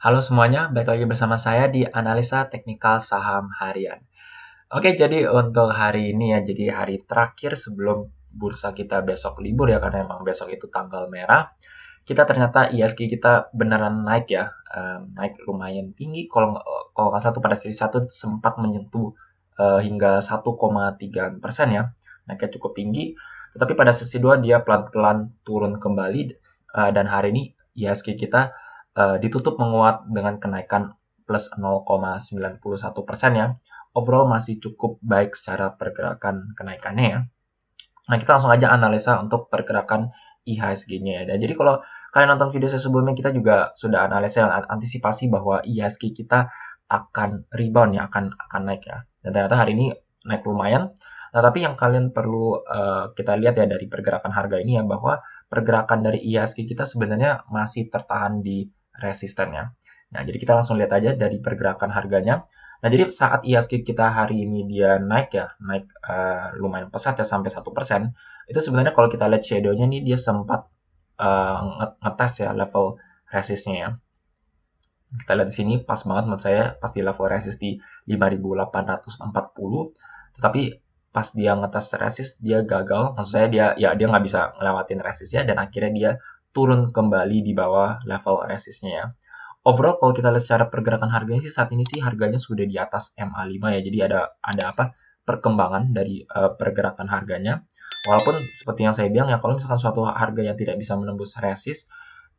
Halo semuanya, balik lagi bersama saya di Analisa Teknikal Saham Harian. Oke, jadi untuk hari ini ya, jadi hari terakhir sebelum bursa kita besok libur ya, karena emang besok itu tanggal merah. Kita ternyata ISG kita beneran naik ya, naik lumayan tinggi. Kalau nggak salah tuh pada sesi satu sempat menyentuh hingga 1,3% ya, naiknya cukup tinggi. Tetapi pada sesi 2 dia pelan-pelan turun kembali, dan hari ini ISG kita ditutup menguat dengan kenaikan plus 0,91% ya. Overall masih cukup baik secara pergerakan kenaikannya ya. Nah, kita langsung aja analisa untuk pergerakan IHSG-nya ya. Dan jadi kalau kalian nonton video saya sebelumnya, kita juga sudah analisa antisipasi bahwa IHSG kita akan rebound ya, akan naik ya. Dan ternyata hari ini naik lumayan. Nah, tapi yang kalian perlu kita lihat ya dari pergerakan harga ini ya, bahwa pergerakan dari IHSG kita sebenarnya masih tertahan di resisten ya. Nah, jadi kita langsung lihat aja dari pergerakan harganya. Nah, jadi saat IHSG kita hari ini dia naik ya, naik lumayan pesat ya sampai 1%, itu sebenarnya kalau kita lihat shadow-nya nih dia sempat ngetes ya level resistnya ya. Kita lihat di sini pas banget menurut saya pas di level resist di 5.840, tetapi pas dia ngetes resist dia gagal, maksud saya dia nggak bisa ngelewatin resistnya dan akhirnya dia turun kembali di bawah level resistnya ya. Overall kalau kita lihat secara pergerakan harganya sih saat ini sih harganya sudah di atas MA5 ya. Jadi ada apa perkembangan dari pergerakan harganya. Walaupun seperti yang saya bilang ya, kalau misalkan suatu harga yang tidak bisa menembus resist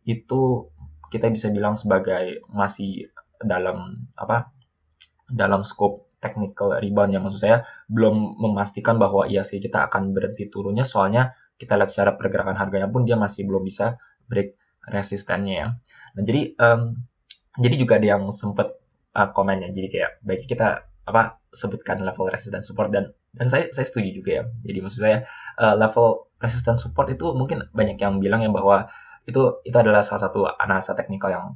itu kita bisa bilang sebagai masih dalam apa dalam scope technical rebound ya. Maksud saya belum memastikan bahwa IHSG kita akan berhenti turunnya, soalnya kita lihat secara pergerakan harganya pun dia masih belum bisa break resistennya ya. Nah, jadi juga ada yang sempat komennya, jadi kayak baik kita sebutkan level resistance support, dan saya setuju juga ya. Jadi maksud saya level resistance support itu mungkin banyak yang bilang ya bahwa itu adalah salah satu analisa teknikal yang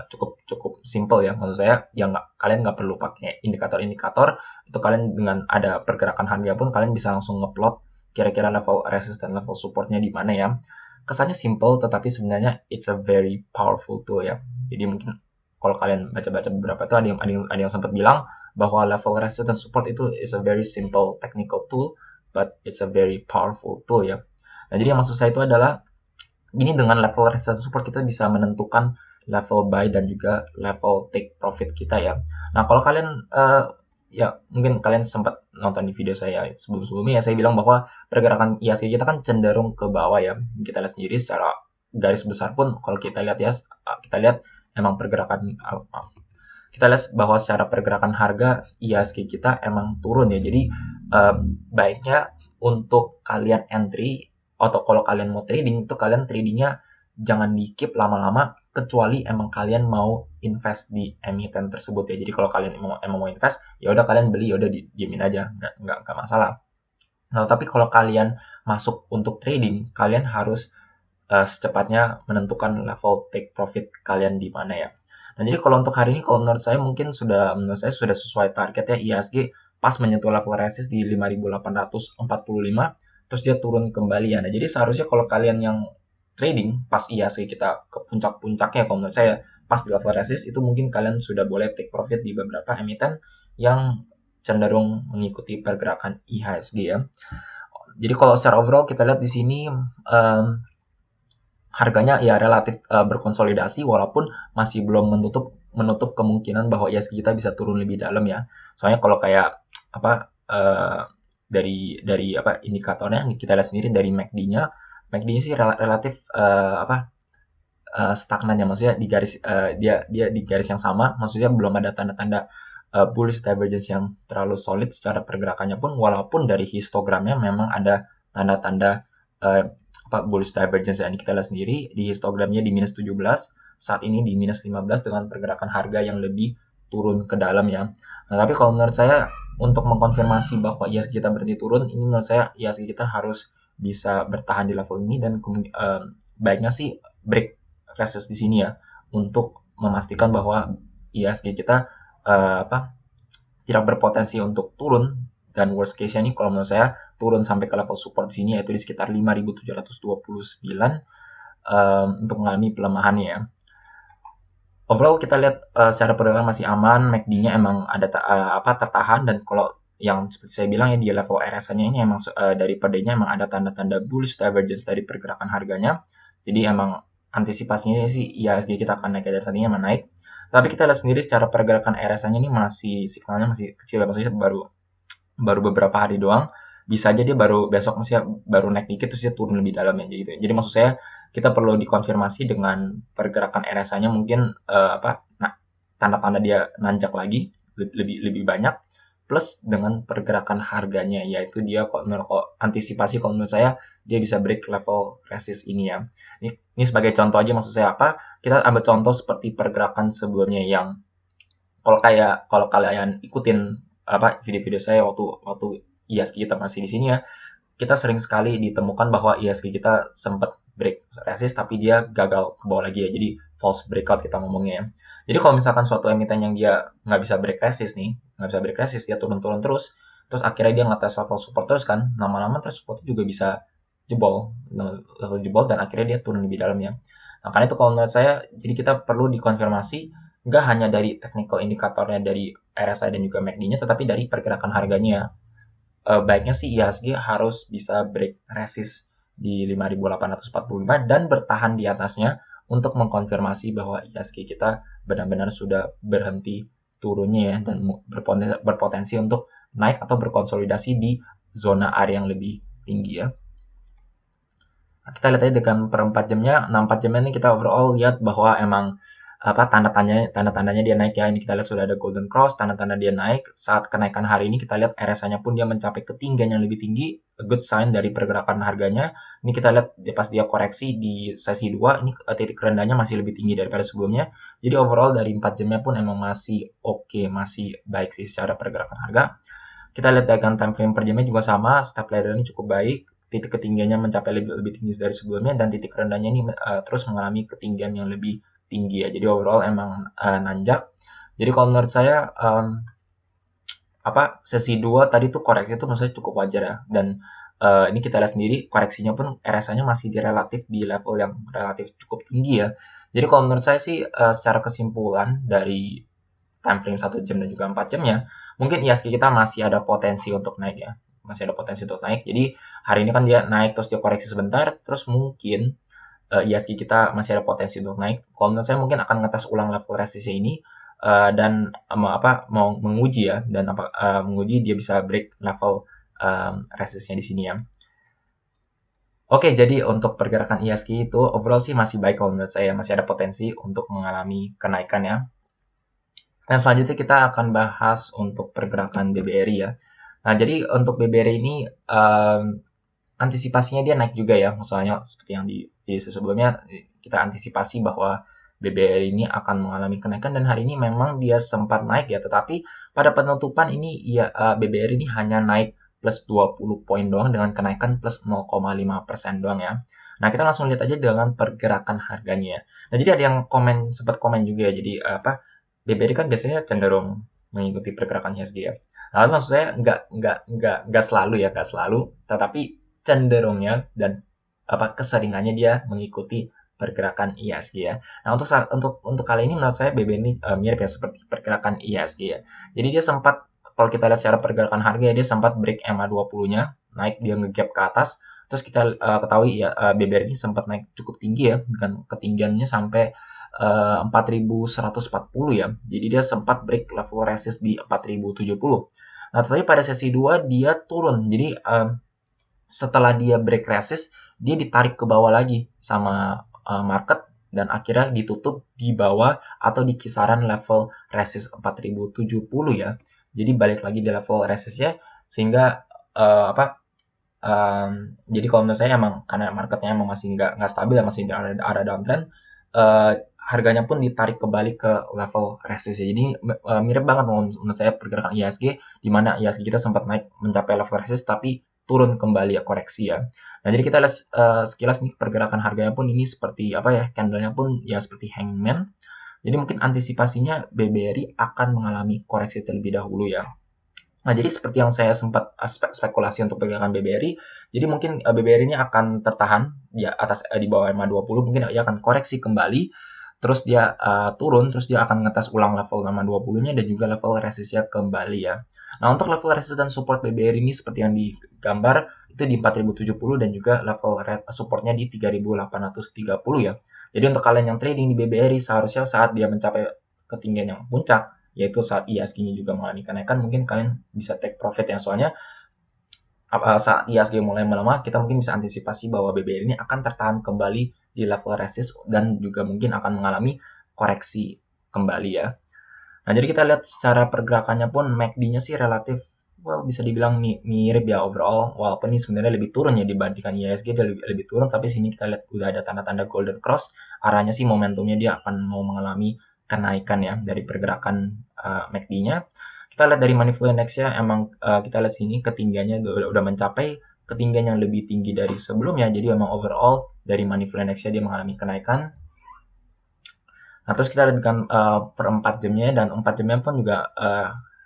cukup cukup simple ya. Maksud saya yang kalian nggak perlu pakai indikator-indikator, itu kalian dengan ada pergerakan harga pun kalian bisa langsung ngeplot kira-kira level resistance level supportnya di mana ya. Kesannya simple, tetapi sebenarnya it's a very powerful tool ya. Jadi mungkin kalau kalian baca-baca beberapa itu ada yang sempat bilang bahwa level resistance support itu is a very simple technical tool, but it's a very powerful tool ya. Nah, jadi yang maksud saya itu adalah ini dengan level resistance support kita bisa menentukan level buy dan juga level take profit kita ya. Nah, kalau kalian ya mungkin kalian sempat nonton di video saya sebelum-sebelumnya ya, saya bilang bahwa pergerakan IHSG kita kan cenderung ke bawah ya. Kita lihat sendiri secara garis besar pun kalau kita lihat ya, kita lihat emang pergerakan kita lihat bahwa secara pergerakan harga IHSG kita emang turun ya. Jadi baiknya untuk kalian entry atau kalau kalian mau trading itu kalian tradingnya jangan di keep lama-lama, kecuali emang kalian mau invest di emiten tersebut ya. Jadi kalau kalian emang mau invest, ya udah kalian beli, ya udah diemin aja, nggak masalah. Nah, tapi kalau kalian masuk untuk trading, kalian harus secepatnya menentukan level take profit kalian di mana ya. Nah, jadi kalau untuk hari ini, kalau menurut saya sudah sesuai target ya. IHSG pas menyentuh level resist di 5.845, terus dia turun kembali ya. Nah, jadi seharusnya kalau kalian yang trading pas IHSG kita ke puncak-puncaknya, kalau menurut saya pas di level resist itu mungkin kalian sudah boleh take profit di beberapa emiten yang cenderung mengikuti pergerakan IHSG ya. Jadi kalau secara overall kita lihat di sini harganya ya relatif berkonsolidasi, walaupun masih belum menutup kemungkinan bahwa IHSG kita bisa turun lebih dalam ya. Soalnya kalau kayak dari indikatornya kita lihat sendiri dari MACD-nya sih relatif stagnan ya, maksudnya di garis dia di garis yang sama, maksudnya belum ada tanda-tanda bullish divergence yang terlalu solid secara pergerakannya pun, walaupun dari histogramnya memang ada tanda-tanda bullish divergence yang kita lihat sendiri di histogramnya di minus 17, saat ini di minus 15 dengan pergerakan harga yang lebih turun ke dalam ya. Nah, tapi kalau menurut saya untuk mengkonfirmasi bahwa IHSG kita berhenti turun, ini menurut saya IHSG kita harus bisa bertahan di level ini, dan baiknya sih break resist di sini ya, untuk memastikan bahwa IHSG kita tidak berpotensi untuk turun, dan worst case-nya nih kalau menurut saya turun sampai ke level support di sini, yaitu di sekitar 5.729 untuk mengalami pelemahannya ya. overall kita lihat secara pergerakan masih aman, MACD-nya emang ada tertahan, dan kalau yang seperti saya bilang ya di level RSI-nya ini emang dari per day-nya emang ada tanda-tanda bullish divergence dari pergerakan harganya. Jadi emang antisipasinya sih IHSG kita akan naik, dari saat ini emang naik. Tapi kita lihat sendiri secara pergerakan RSI-nya ini masih signalnya masih kecil, maksudnya baru beberapa hari doang. Bisa aja dia baru besok maksudnya baru naik dikit terus dia turun lebih dalam ya gitu. Jadi maksud saya kita perlu dikonfirmasi dengan pergerakan RSI-nya mungkin tanda-tanda dia nanjak lagi lebih banyak, plus dengan pergerakan harganya, yaitu dia kalau antisipasi kalau menurut saya dia bisa break level resist ini ya. Ini sebagai contoh aja, maksud saya apa? Kita ambil contoh seperti pergerakan sebelumnya yang kalau kalian ikutin video-video saya waktu IHSG kita masih di sini ya, kita sering sekali ditemukan bahwa IHSG kita sempat break resist tapi dia gagal ke bawah lagi ya. Jadi false breakout kita ngomongnya ya. Jadi kalau misalkan suatu emiten yang dia nggak bisa break resist nih, nggak bisa break resist, dia turun-turun terus akhirnya dia ngetes level support terus kan, lama-lama terus support juga bisa jebol, level jebol, dan akhirnya dia turun lebih dalam ya. Nah, karena itu kalau menurut saya, jadi kita perlu dikonfirmasi nggak hanya dari technical indikatornya dari RSI dan juga MACD-nya, tetapi dari pergerakan harganya. Baiknya sih IHSG harus bisa break resist di 5.845 dan bertahan di atasnya untuk mengkonfirmasi bahwa IHSG kita benar-benar sudah berhenti turunnya ya, dan berpotensi untuk naik atau berkonsolidasi di zona area yang lebih tinggi ya. Nah, kita lihat aja dengan per 4 jamnya. 4 jamnya ini kita overall lihat bahwa emang tanda-tandanya dia naik ya. Ini kita lihat sudah ada golden cross, tanda-tanda dia naik. Saat kenaikan hari ini kita lihat RSI-nya pun dia mencapai ketinggian yang lebih tinggi, a good sign dari pergerakan harganya. Ini kita lihat pas dia koreksi di sesi 2, ini titik rendahnya masih lebih tinggi daripada sebelumnya. Jadi overall dari 4 jamnya pun emang masih oke, masih baik sih secara pergerakan harga. Kita lihat dengan time frame per jamnya juga sama, step ladder ini cukup baik. Titik ketinggiannya mencapai lebih tinggi dari sebelumnya, dan titik rendahnya ini terus mengalami ketinggian yang lebih tinggi ya. Jadi overall emang nanjak. Jadi kalau menurut saya sesi 2 tadi tuh koreksi itu maksudnya cukup wajar ya. Dan ini kita lihat sendiri koreksinya pun RSI-nya masih di level yang relatif cukup tinggi ya. Jadi kalau menurut saya sih secara kesimpulan dari time frame 1 jam dan juga 4 jamnya, mungkin IHSG kita masih ada potensi untuk naik ya. Masih ada potensi untuk naik. Jadi hari ini kan dia naik terus dia koreksi sebentar, terus mungkin IHSG kita masih ada potensi untuk naik. Kalau menurut saya mungkin akan ngetes ulang level resistnya ini dan mau menguji ya, dan menguji dia bisa break level resistnya di sini ya. Oke, jadi untuk pergerakan IHSG itu overall sih masih baik kalau menurut saya, masih ada potensi untuk mengalami kenaikan ya. Dan selanjutnya kita akan bahas untuk pergerakan BBRI ya. Nah, jadi untuk BBRI ini antisipasinya dia naik juga ya. Misalnya seperti yang di video sebelumnya, kita antisipasi bahwa BBRI ini akan mengalami kenaikan, dan hari ini memang dia sempat naik ya. Tetapi pada penutupan ini BBRI ini hanya naik plus 20 poin doang dengan kenaikan plus 0,5% doang ya. Nah, kita langsung lihat aja dengan pergerakan harganya ya. Nah, jadi ada yang sempat komen juga ya. Jadi BBRI kan biasanya cenderung mengikuti pergerakan IHSG ya. Nah, maksud saya nggak selalu ya, nggak selalu, tetapi cenderungnya dan keseringannya dia mengikuti pergerakan IHSG ya. Nah, untuk kali ini menurut saya BBRI ini mirip ya seperti pergerakan IHSG ya. Jadi dia sempat, kalau kita lihat secara pergerakan harga ya, dia sempat break MA20-nya, naik dia ngegap ke atas. Terus kita ketahui ya BBRI ini sempat naik cukup tinggi ya, dengan ketinggiannya sampai 4.140 ya. Jadi dia sempat break level resist di 4.070. Nah, tetapi pada sesi 2 dia turun. Jadi setelah dia break resist, dia ditarik ke bawah lagi sama market, dan akhirnya ditutup di bawah atau di kisaran level resist 4.070 ya. Jadi balik lagi di level resistnya, sehingga jadi kalau menurut saya emang karena marketnya emang masih nggak stabil ya, masih ada downtrend, harganya pun ditarik kembali ke level resist ya. Jadi mirip banget menurut saya pergerakan IHSG, di mana IHSG kita sempat naik mencapai level resist tapi turun kembali ya, koreksi ya. Nah, jadi kita lihat sekilas nih pergerakan harganya pun ini seperti candlenya pun ya seperti hangman. Jadi mungkin antisipasinya BBRI akan mengalami koreksi terlebih dahulu ya. Nah, jadi seperti yang saya sempat spekulasi untuk pergerakan BBRI, jadi mungkin BBRI ini akan tertahan di atas di bawah MA20, mungkin dia akan koreksi kembali, terus dia turun, terus dia akan ngetes ulang level EMA 20-nya dan juga level resistnya kembali ya. Nah, untuk level resist dan support BBR ini seperti yang digambar itu di 4070 dan juga level supportnya di 3830 ya. Jadi untuk kalian yang trading di BBRI seharusnya saat dia mencapai ketinggian yang puncak, yaitu saat IHSG-nya juga mengalami kenaikan, mungkin kalian bisa take profit ya, soalnya saat IHSG mulai melemah, kita mungkin bisa antisipasi bahwa BBRI ini akan tertahan kembali di level resist dan juga mungkin akan mengalami koreksi kembali ya. Nah, jadi kita lihat secara pergerakannya pun MACD-nya sih relatif bisa dibilang mirip ya overall, walaupun ini sebenarnya lebih turun ya dibandingkan IHSG, dia lebih turun, tapi sini kita lihat udah ada tanda-tanda golden cross, arahnya sih momentumnya dia akan mau mengalami kenaikan ya dari pergerakan MACD-nya. Kita lihat dari money flow index ya, emang kita lihat sini ketinggiannya udah mencapai ketinggian yang lebih tinggi dari sebelumnya, jadi emang overall dari money flow index-nya dia mengalami kenaikan. Nah, terus kita lihat dengan per 4 jamnya, dan 4 jamnya pun juga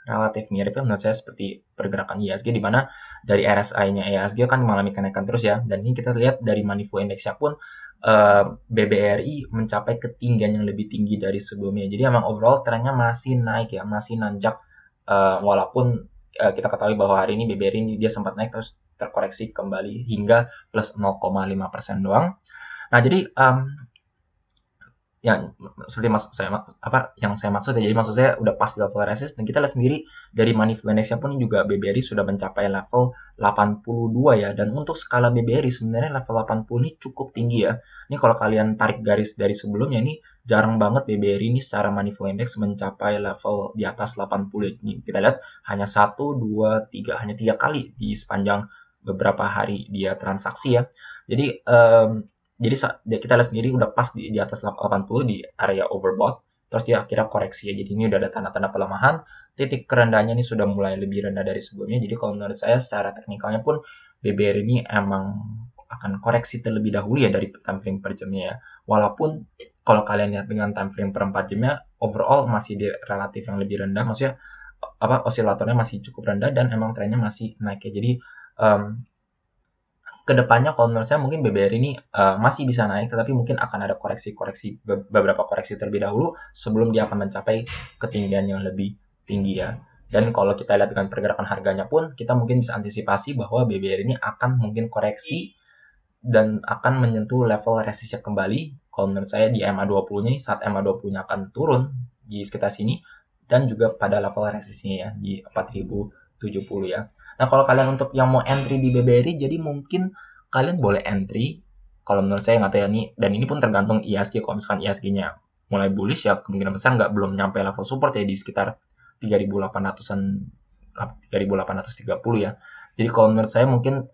relatif mirip ya menurut saya seperti pergerakan IHSG, di mana dari RSI-nya IHSG kan mengalami kenaikan terus ya, dan ini kita lihat dari money flow index-nya pun BBRI mencapai ketinggian yang lebih tinggi dari sebelumnya. Jadi emang overall trennya masih naik ya, masih nanjak, walaupun kita ketahui bahwa hari ini BBRI ini dia sempat naik terus terkoreksi kembali hingga plus 0,5% doang. Nah, jadi yang seperti yang saya maksud ya, jadi maksud saya udah pas di level resist, dan kita lihat sendiri dari money flow index-nya pun juga BBRI sudah mencapai level 82 ya, dan untuk skala BBRI sebenarnya level 80 ini cukup tinggi ya. Ini kalau kalian tarik garis dari sebelumnya, ini jarang banget BBRI ini secara money flow index mencapai level di atas 80. Ini kita lihat hanya 1, 2, 3, hanya 3 kali di sepanjang beberapa hari dia transaksi ya. Jadi kita lihat sendiri udah pas di atas 80 di area overbought, terus dia akhirnya koreksi ya. Jadi ini udah ada tanda-tanda pelemahan, titik kerendahnya ini sudah mulai lebih rendah dari sebelumnya. Jadi kalau menurut saya secara teknikalnya pun BBR ini emang akan koreksi terlebih dahulu ya dari time frame per jamnya ya. Walaupun kalau kalian lihat dengan time frame per 4 jamnya, overall masih di relatif yang lebih rendah, maksudnya osilatornya masih cukup rendah dan emang trennya masih naik ya. Jadi kedepannya kalau menurut saya mungkin BBR ini masih bisa naik, tetapi mungkin akan ada beberapa koreksi terlebih dahulu sebelum dia akan mencapai ketinggian yang lebih tinggi ya. Dan kalau kita lihat dengan pergerakan harganya pun, kita mungkin bisa antisipasi bahwa BBR ini akan mungkin koreksi dan akan menyentuh level resistnya kembali. Kalau menurut saya di EMA 20-nya, saat EMA 20-nya akan turun di sekitar sini, dan juga pada level resistnya ya di 4070 ya. Nah, kalau kalian untuk yang mau entry di BBRI, jadi mungkin kalian boleh entry. Kalau menurut saya nggak tahu ya nih, dan ini pun tergantung IHSG. Kalau misalkan IHSG-nya mulai bullish ya, kemungkinan besar belum nyampe level support ya di sekitar 3800-an, 3830 ya. Jadi kalau menurut saya mungkin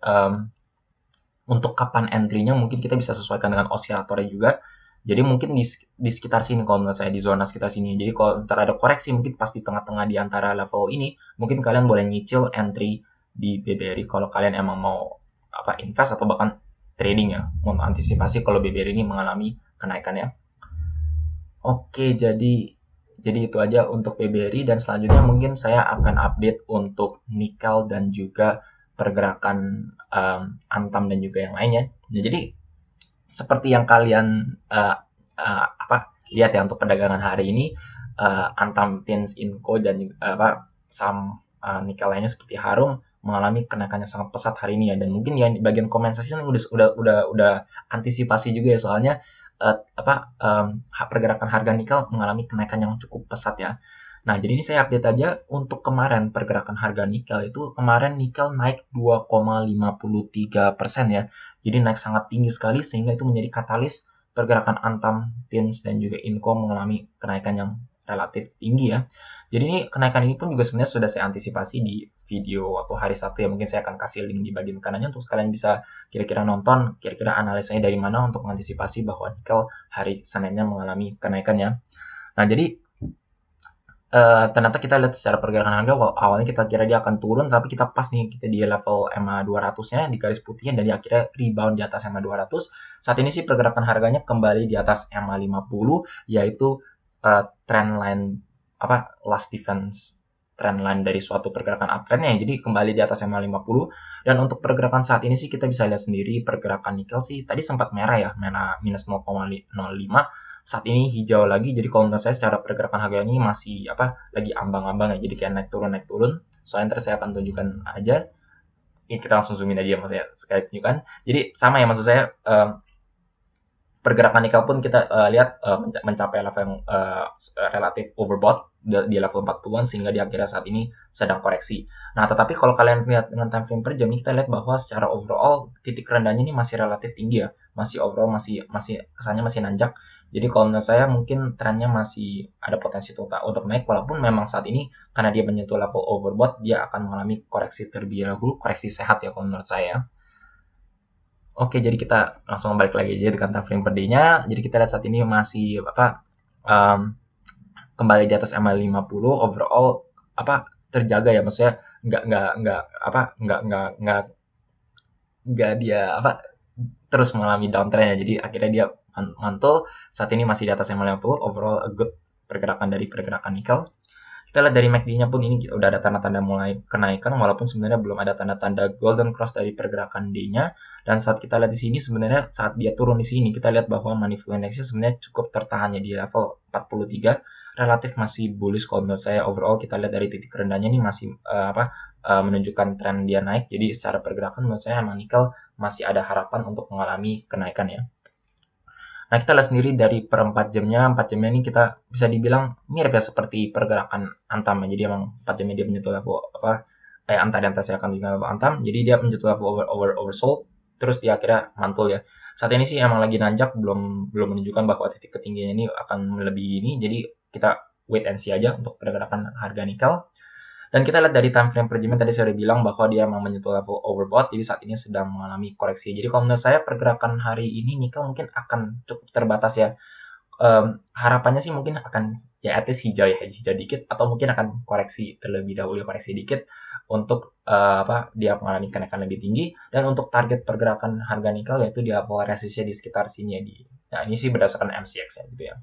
untuk kapan entry-nya mungkin kita bisa sesuaikan dengan osilatornya juga. Jadi mungkin di sekitar sini kalau menurut saya, di zona sekitar sini. Jadi kalau ntar ada koreksi mungkin pas di tengah-tengah di antara level ini, mungkin kalian boleh nyicil entry di BBRI kalau kalian emang mau invest atau bahkan trading ya, mau antisipasi kalau BBRI ini mengalami kenaikan ya. Oke, jadi itu aja untuk BBRI, dan selanjutnya mungkin saya akan update untuk nikel dan juga pergerakan Antam dan juga yang lainnya. Jadi seperti yang kalian lihat ya untuk perdagangan hari ini, Antam, Tins, Inco dan saham nikel lainnya seperti Harum mengalami kenaikan yang sangat pesat hari ini ya. Dan mungkin ya di bagian comment section udah antisipasi juga ya, soalnya pergerakan harga nikel mengalami kenaikan yang cukup pesat ya. Nah, jadi ini saya update aja untuk kemarin pergerakan harga nikel itu. Kemarin nikel naik 2,53% ya. Jadi naik sangat tinggi sekali sehingga itu menjadi katalis pergerakan Antam, Tins dan juga Inco mengalami kenaikan yang relatif tinggi ya. Jadi ini kenaikan ini pun juga sebenarnya sudah saya antisipasi di video waktu hari Sabtu ya. Mungkin saya akan kasih link di bagian kanannya untuk kalian bisa kira-kira nonton kira-kira analisanya dari mana untuk mengantisipasi bahwa nikel hari Seninnya mengalami kenaikan ya. Nah, jadi ternyata kita lihat secara pergerakan harga, awalnya kita kira dia akan turun, tapi kita pas nih, kita di level EMA 200-nya, di garis putihnya, dan dia akhirnya rebound di atas EMA 200. Saat ini sih pergerakan harganya kembali di atas EMA 50, yaitu trendline last defense trend line dari suatu pergerakan uptrendnya, jadi kembali di atas MA50. Dan untuk pergerakan saat ini sih kita bisa lihat sendiri pergerakan nikel sih tadi sempat merah ya, merah minus 0,05, saat ini hijau lagi. Jadi kalau menurut saya secara pergerakan harga ini masih lagi ambang-ambang ya, jadi kayak naik turun. Soalnya ntar saya akan tunjukkan aja. Ini kita langsung zoomin aja maksudnya sekali tunjukkan. Jadi sama ya, maksud saya pergerakan nikel pun kita lihat mencapai level yang relatif overbought di level 40-an, sehingga di akhirnya saat ini sedang koreksi. Nah, tetapi kalau kalian lihat dengan time frame per jam ini, kita lihat bahwa secara overall titik rendahnya ini masih relatif tinggi ya. Masih overall masih kesannya masih nanjak. Jadi kalau menurut saya mungkin trennya masih ada potensi untuk naik, walaupun memang saat ini karena dia menyentuh level overbought, dia akan mengalami koreksi terlebih dahulu, koreksi sehat ya kalau menurut saya. Oke, jadi kita langsung balik lagi aja dengan time frame per day-nya. Jadi kita lihat saat ini masih kembali di atas MA50, overall terjaga ya, maksudnya nggak dia terus mengalami downtrend ya. Jadi akhirnya dia mantul saat ini masih di atas MA50, overall a good pergerakan dari pergerakan nikel. Kita lihat dari MACD-nya pun ini udah ada tanda-tanda mulai kenaikan, walaupun sebenarnya belum ada tanda-tanda golden cross dari pergerakan D-nya. Dan saat kita lihat di sini, sebenarnya saat dia turun di sini, kita lihat bahwa money flow index-nya sebenarnya cukup tertahan ya di level 43, relatif masih bullish kalau menurut saya. Overall kita lihat dari titik rendahnya ini masih menunjukkan tren dia naik. Jadi secara pergerakan menurut saya emang nikel masih ada harapan untuk mengalami kenaikan ya. Nah, kita lihat sendiri dari per 4 jamnya ini kita bisa dibilang mirip ya seperti pergerakan Antam ya. Jadi emang 4 jamnya dia menyentuh level antar saya akan tunjukkan level Antam. Jadi dia menyentuh level oversold, terus dia akhirnya mantul ya. Saat ini sih emang lagi nanjak, belum menunjukkan bahwa titik ketinggiannya ini akan melebihi ini. Jadi kita wait and see aja untuk pergerakan harga nikel. Dan kita lihat dari time frame per jamnya tadi saya udah bilang bahwa dia memang menyentuh level overbought, jadi saat ini sedang mengalami koreksi. Jadi kalau menurut saya pergerakan hari ini nikel mungkin akan cukup terbatas ya. Harapannya sih mungkin akan ya at least hijau dikit, atau mungkin akan koreksi terlebih dahulu, koreksi dikit untuk dia mengalami kenaikan lebih tinggi. Dan untuk target pergerakan harga nikel yaitu di level resistnya di sekitar sini ya. Nah, ini sih berdasarkan MCX ya gitu ya.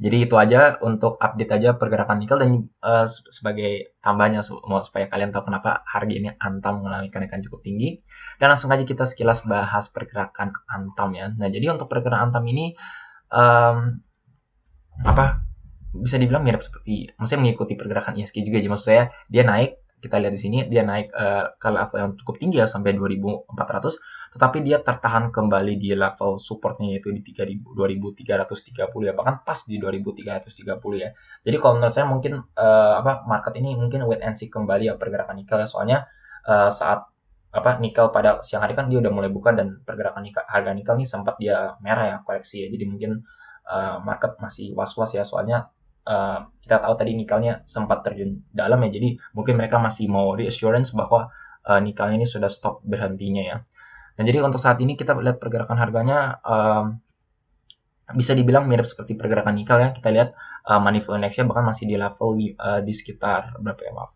Jadi itu aja untuk update aja pergerakan nikel. Dan sebagai tambahnya supaya kalian tahu kenapa harga ini Antam mengalami kenaikan cukup tinggi. Dan langsung aja kita sekilas bahas pergerakan Antam ya. Nah, jadi untuk pergerakan Antam ini bisa dibilang mirip seperti, maksudnya mengikuti pergerakan ISG juga. Jadi maksud saya dia naik, kita lihat di sini dia naik ke level yang cukup tinggi ya sampai 2400, tetapi dia tertahan kembali di level supportnya yaitu di 2330 ya, bahkan pas di 2330 ya. Jadi kalau menurut saya mungkin market ini mungkin wait and see kembali ya pergerakan nikel ya. Soalnya saat nikel pada siang hari kan dia udah mulai buka, dan pergerakan harga nikel ini sempat dia merah ya, koreksi ya. Jadi mungkin market masih was-was ya, soalnya kita tahu tadi nikelnya sempat terjun dalam ya, jadi mungkin mereka masih mau reassurance bahwa nikelnya ini sudah stop berhentinya ya. Dan jadi untuk saat ini kita lihat pergerakan harganya bisa dibilang mirip seperti pergerakan nikel ya. Kita lihat money flow index-nya bahkan masih di level di sekitar berapa ya, maaf,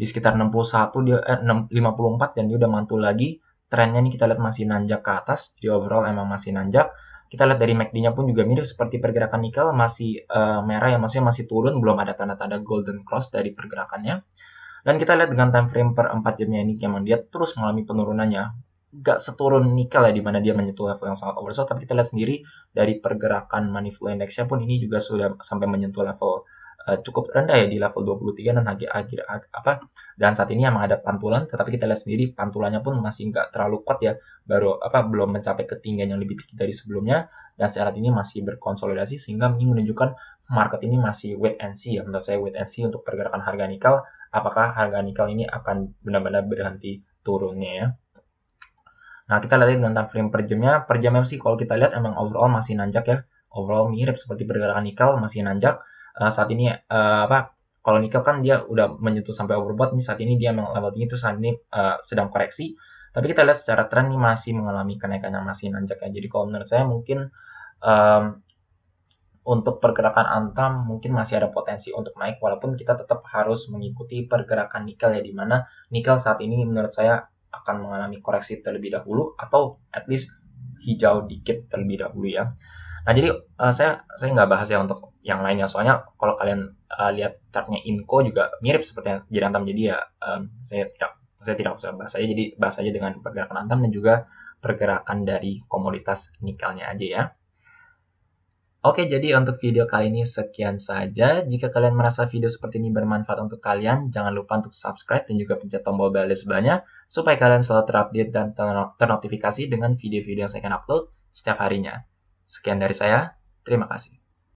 di sekitar 61 dia 54, dan dia udah mantul lagi. Trennya nih kita lihat masih nanjak ke atas, di overall emang masih nanjak. Kita lihat dari MACD-nya pun juga mirip seperti pergerakan nikel, masih merah ya, maksudnya masih turun, belum ada tanda-tanda golden cross dari pergerakannya. Dan kita lihat dengan time frame per 4 jamnya ini, memang dia terus mengalami penurunannya. Gak seturun nikel ya, dimana dia menyentuh level yang sangat oversold, tapi kita lihat sendiri dari pergerakan money flow index-nya pun ini juga sudah sampai menyentuh level cukup rendah ya di level 23, dan saat ini emang ada pantulan, tetapi kita lihat sendiri pantulannya pun masih nggak terlalu kuat ya, baru belum mencapai ketinggian yang lebih tinggi dari sebelumnya, dan saat ini masih berkonsolidasi, sehingga ini menunjukkan market ini masih wait and see ya. Menurut saya wait and see untuk pergerakan harga nikel, apakah harga nikel ini akan benar-benar berhenti turunnya ya. Nah, kita lihat dengan time frame per jamnya sih kalau kita lihat emang overall masih nanjak ya, overall mirip seperti pergerakan nikel, masih nanjak. Saat ini kalau nikel kan dia udah menyentuh sampai overbought, ini saat ini dia memang level tinggi, terus saat ini sedang koreksi, tapi kita lihat secara tren ini masih mengalami kenaikan yang masih nanjak ya. Jadi kalau menurut saya mungkin untuk pergerakan Antam mungkin masih ada potensi untuk naik, walaupun kita tetap harus mengikuti pergerakan nikel ya, dimana nikel saat ini menurut saya akan mengalami koreksi terlebih dahulu, atau at least hijau dikit terlebih dahulu ya. Nah, jadi saya nggak bahas ya untuk yang lainnya. Soalnya kalau kalian lihat chartnya Inco juga mirip seperti jadi antam, jadi ya saya tidak usah bahas aja, jadi bahas aja dengan pergerakan antam dan juga pergerakan dari komoditas nikelnya aja ya. Oke, jadi untuk video kali ini sekian saja. Jika kalian merasa video seperti ini bermanfaat untuk kalian, jangan lupa untuk subscribe dan juga pencet tombol bel di sebelahnya, supaya kalian selalu terupdate dan ternotifikasi dengan video-video yang saya akan upload setiap harinya. Sekian dari saya, terima kasih.